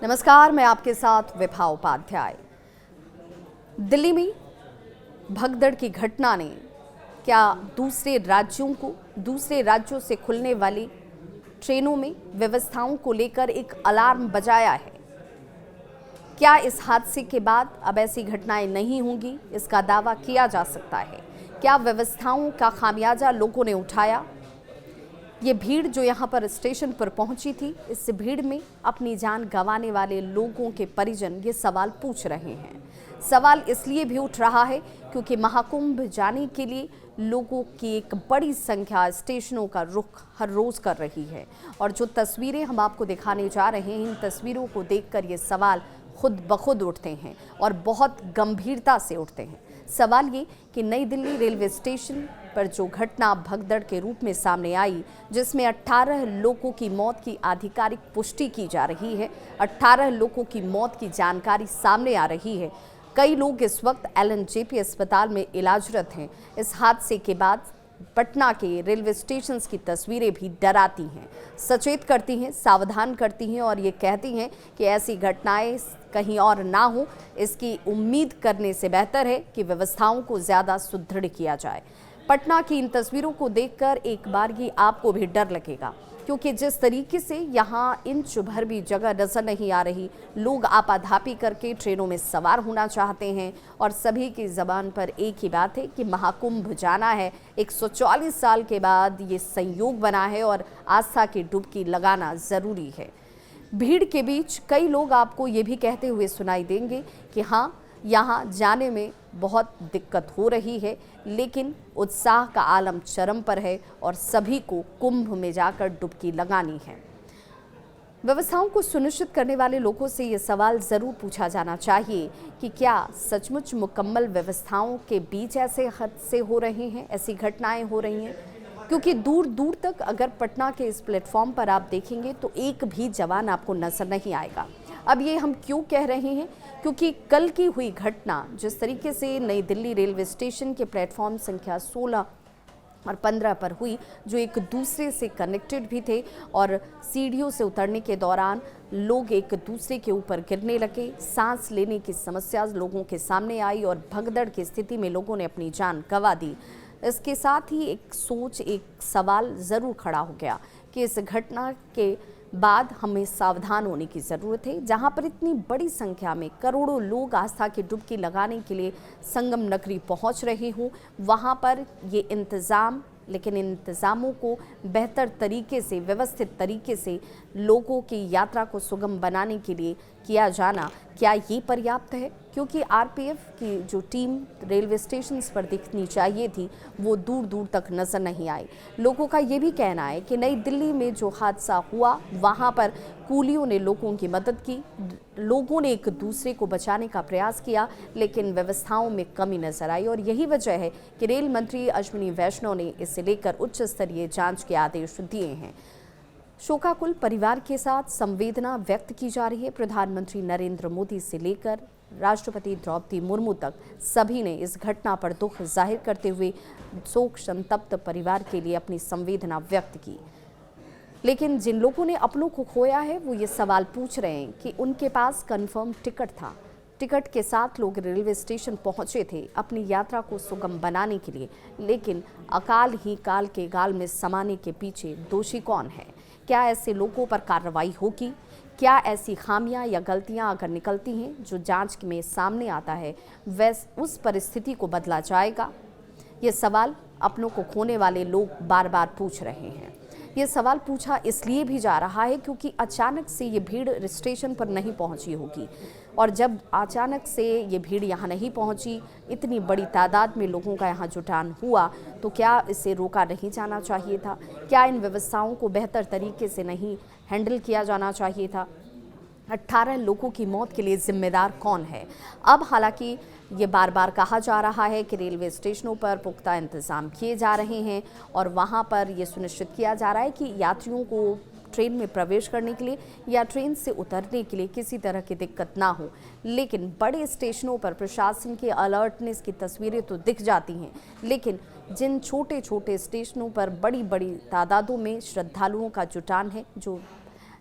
नमस्कार, मैं आपके साथ विभा उपाध्याय। दिल्ली में भगदड़ की घटना ने क्या दूसरे राज्यों से खुलने वाली ट्रेनों में व्यवस्थाओं को लेकर एक अलार्म बजाया है। क्या इस हादसे के बाद अब ऐसी घटनाएं नहीं होंगी, इसका दावा किया जा सकता है। क्या व्यवस्थाओं का खामियाजा लोगों ने उठाया? ये भीड़ जो यहाँ पर स्टेशन पर पहुंची थी, इस भीड़ में अपनी जान गंवाने वाले लोगों के परिजन ये सवाल पूछ रहे हैं। सवाल इसलिए भी उठ रहा है क्योंकि महाकुंभ जाने के लिए लोगों की एक बड़ी संख्या स्टेशनों का रुख हर रोज कर रही है। और जो तस्वीरें हम आपको दिखाने जा रहे हैं, इन तस्वीरों को देखकर ये सवाल खुद ब खुद उठते हैं और बहुत गंभीरता से उठते हैं। सवाल ये कि नई दिल्ली रेलवे स्टेशन पर जो घटना भगदड़ के रूप में सामने आई, जिसमें 18 लोगों की मौत की आधिकारिक पुष्टि की जा रही है, 18 लोगों की मौत की जानकारी सामने आ रही है। कई लोग इस वक्त LNJP अस्पताल में इलाजरत हैं। इस हादसे के बाद पटना के रेलवे स्टेशन की तस्वीरें भी डराती हैं, सचेत करती हैं, सावधान करती हैं और ये कहती हैं कि ऐसी घटनाएं कहीं और ना हो। इसकी उम्मीद करने से बेहतर है कि व्यवस्थाओं को ज़्यादा सुदृढ़ किया जाए। पटना की इन तस्वीरों को देखकर एक बार ही आपको भी डर लगेगा, क्योंकि जिस तरीके से यहाँ इंच भर भी जगह नजर नहीं आ रही, लोग आपाधापी करके ट्रेनों में सवार होना चाहते हैं और सभी की ज़बान पर एक ही बात है कि महाकुंभ जाना है। 144 साल के बाद ये संयोग बना है और आस्था की डुबकी लगाना ज़रूरी है। भीड़ के बीच कई लोग आपको ये भी कहते हुए सुनाई देंगे कि हाँ, यहाँ जाने में बहुत दिक्कत हो रही है, लेकिन उत्साह का आलम चरम पर है और सभी को कुंभ में जाकर डुबकी लगानी है। व्यवस्थाओं को सुनिश्चित करने वाले लोगों से ये सवाल ज़रूर पूछा जाना चाहिए कि क्या सचमुच मुकम्मल व्यवस्थाओं के बीच ऐसे हादसे हो रहे हैं, ऐसी घटनाएं हो रही हैं? क्योंकि दूर दूर तक अगर पटना के इस प्लेटफॉर्म पर आप देखेंगे तो एक भी जवान आपको नजर नहीं आएगा। अब ये हम क्यों कह रहे हैं? क्योंकि कल की हुई घटना जिस तरीके से नई दिल्ली रेलवे स्टेशन के प्लेटफॉर्म संख्या 16 और 15 पर हुई, जो एक दूसरे से कनेक्टेड भी थे और सीढ़ियों से उतरने के दौरान लोग एक दूसरे के ऊपर गिरने लगे, सांस लेने की समस्या लोगों के सामने आई और भगदड़ की स्थिति में लोगों ने अपनी जान गंवा दी। इसके साथ ही एक सवाल ज़रूर खड़ा हो गया कि इस घटना के बाद हमें सावधान होने की ज़रूरत है। जहां पर इतनी बड़ी संख्या में करोड़ों लोग आस्था की डुबकी लगाने के लिए संगम नगरी पहुंच रहे हों, वहां पर ये इंतज़ाम, लेकिन इन इंतज़ामों को बेहतर तरीके से, व्यवस्थित तरीके से लोगों की यात्रा को सुगम बनाने के लिए किया जाना, क्या ये पर्याप्त है? क्योंकि RPF की जो टीम रेलवे स्टेशन पर दिखनी चाहिए थी, वो दूर दूर तक नज़र नहीं आई। लोगों का ये भी कहना है कि नई दिल्ली में जो हादसा हुआ, वहाँ पर कूलियों ने लोगों की मदद की, लोगों ने एक दूसरे को बचाने का प्रयास किया, लेकिन व्यवस्थाओं में कमी नजर आई और यही वजह है कि रेल मंत्री अश्विनी वैष्णव ने इसे लेकर उच्च स्तरीय जांच के आदेश दिए हैं। शोकाकुल परिवार के साथ संवेदना व्यक्त की जा रही है। प्रधानमंत्री नरेंद्र मोदी से लेकर राष्ट्रपति द्रौपदी मुर्मू तक सभी ने इस घटना पर दुख जाहिर करते हुए शोक संतप्त परिवार के लिए अपनी संवेदना व्यक्त की। लेकिन जिन लोगों ने अपनों को खोया है, वो ये सवाल पूछ रहे हैं कि उनके पास कंफर्म टिकट था, टिकट के साथ लोग रेलवे स्टेशन पहुंचे थे अपनी यात्रा को सुगम बनाने के लिए, लेकिन अकाल ही काल के गाल में समाने के पीछे दोषी कौन है? क्या ऐसे लोगों पर कार्रवाई होगी? क्या ऐसी खामियां या गलतियां अगर निकलती हैं जो जांच में सामने आता है, उस परिस्थिति को बदला जाएगा? ये सवाल अपनों को खोने वाले लोग बार बार पूछ रहे हैं। ये सवाल पूछा इसलिए भी जा रहा है क्योंकि अचानक से ये भीड़ स्टेशन पर नहीं पहुंची होगी, और जब अचानक से ये भीड़ यहाँ नहीं पहुंची, इतनी बड़ी तादाद में लोगों का यहाँ जुटान हुआ, तो क्या इसे रोका नहीं जाना चाहिए था? क्या इन व्यवस्थाओं को बेहतर तरीके से नहीं हैंडल किया जाना चाहिए था? 18 लोगों की मौत के लिए जिम्मेदार कौन है? अब हालांकि ये बार बार कहा जा रहा है कि रेलवे स्टेशनों पर पुख्ता इंतज़ाम किए जा रहे हैं और वहाँ पर ये सुनिश्चित किया जा रहा है कि यात्रियों को ट्रेन में प्रवेश करने के लिए या ट्रेन से उतरने के लिए किसी तरह की दिक्कत ना हो। लेकिन बड़े स्टेशनों पर प्रशासन के अलर्टनेस की तस्वीरें तो दिख जाती हैं, लेकिन जिन छोटे छोटे स्टेशनों पर बड़ी बड़ी तादादों में श्रद्धालुओं का जुटान है, जो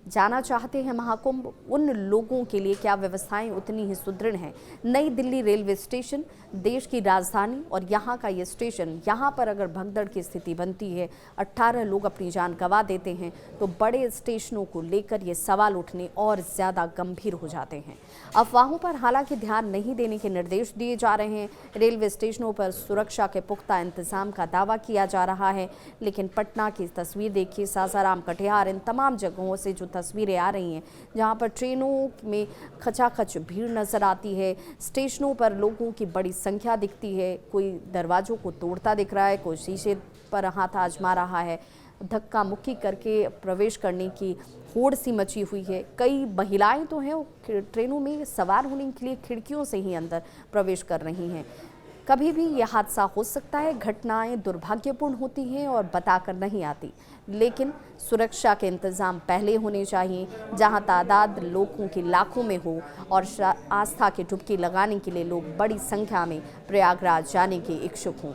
जाना चाहते हैं महाकुंभ, उन लोगों के लिए क्या व्यवस्थाएं उतनी ही सुदृढ़ हैं? नई दिल्ली रेलवे स्टेशन देश की राजधानी और यहाँ का ये स्टेशन, यहाँ पर अगर भगदड़ की स्थिति बनती है, 18 लोग अपनी जान गंवा देते हैं, तो बड़े स्टेशनों को लेकर ये सवाल उठने और ज़्यादा गंभीर हो जाते हैं। अफवाहों पर हालांकि ध्यान नहीं देने के निर्देश दिए जा रहे हैं। रेलवे स्टेशनों पर सुरक्षा के पुख्ता इंतजाम का दावा किया जा रहा है, लेकिन पटना की तस्वीर देखिए, सासाराम, कटिहार, इन तमाम जगहों से जो तस्वीरें आ रही हैं जहां पर ट्रेनों में खचाखच भीड़ नजर आती है, स्टेशनों पर लोगों की बड़ी संख्या दिखती है, कोई दरवाजों को तोड़ता दिख रहा है, कोई शीशे पर हाथ आजमा रहा है, धक्का मुक्की करके प्रवेश करने की होड़ सी मची हुई है। कई महिलाएं तो हैं ट्रेनों में सवार होने के लिए खिड़कियों से ही अंदर प्रवेश कर रही हैं। कभी भी यह हादसा हो सकता है। घटनाएं दुर्भाग्यपूर्ण होती हैं और बताकर नहीं आती, लेकिन सुरक्षा के इंतजाम पहले होने चाहिए। जहां तादाद लोगों की लाखों में हो और आस्था की डुबकी लगाने के लिए लोग बड़ी संख्या में प्रयागराज जाने के इच्छुक हों।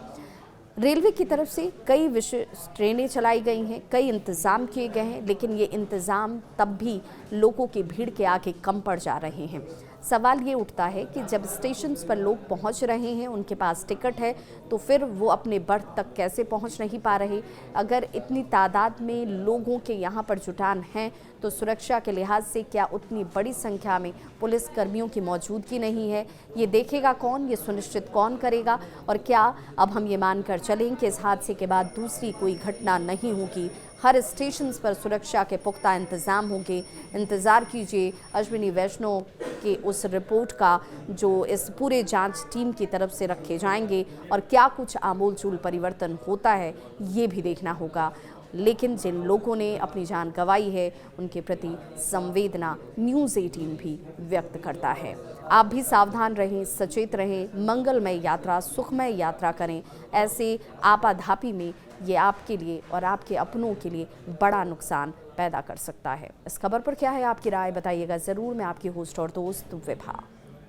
रेलवे की तरफ से कई विशेष ट्रेनें चलाई गई हैं, कई इंतज़ाम किए गए हैं, लेकिन ये इंतज़ाम तब भी लोगों की भीड़ के आगे कम पड़ जा रहे हैं। सवाल ये उठता है कि जब स्टेशंस पर लोग पहुंच रहे हैं, उनके पास टिकट है, तो फिर वो अपने बर्थ तक कैसे पहुंच नहीं पा रहे? अगर इतनी तादाद में लोगों के यहाँ पर जुटान है, तो सुरक्षा के लिहाज से क्या उतनी बड़ी संख्या में पुलिस कर्मियों की मौजूदगी नहीं है? ये देखेगा कौन, ये सुनिश्चित कौन करेगा? और क्या अब हम ये मानकर चलें कि इस हादसे के बाद दूसरी कोई घटना नहीं होगी? हर स्टेशन पर सुरक्षा के पुख्ता इंतजाम होंगे। इंतज़ार कीजिए अश्विनी वैष्णव के उस रिपोर्ट का, जो इस पूरे जांच टीम की तरफ से रखे जाएंगे, और क्या कुछ आमूल-चूल परिवर्तन होता है ये भी देखना होगा। लेकिन जिन लोगों ने अपनी जान गंवाई है, उनके प्रति संवेदना न्यूज़ 18 भी व्यक्त करता है। आप भी सावधान रहें, सचेत रहें, मंगलमय यात्रा, सुखमय यात्रा करें। ऐसे आपाधापी में ये आपके लिए और आपके अपनों के लिए बड़ा नुकसान पैदा कर सकता है। इस खबर पर क्या है आपकी राय, बताइएगा ज़रूर। मैं आपकी होस्ट और दोस्त विभा।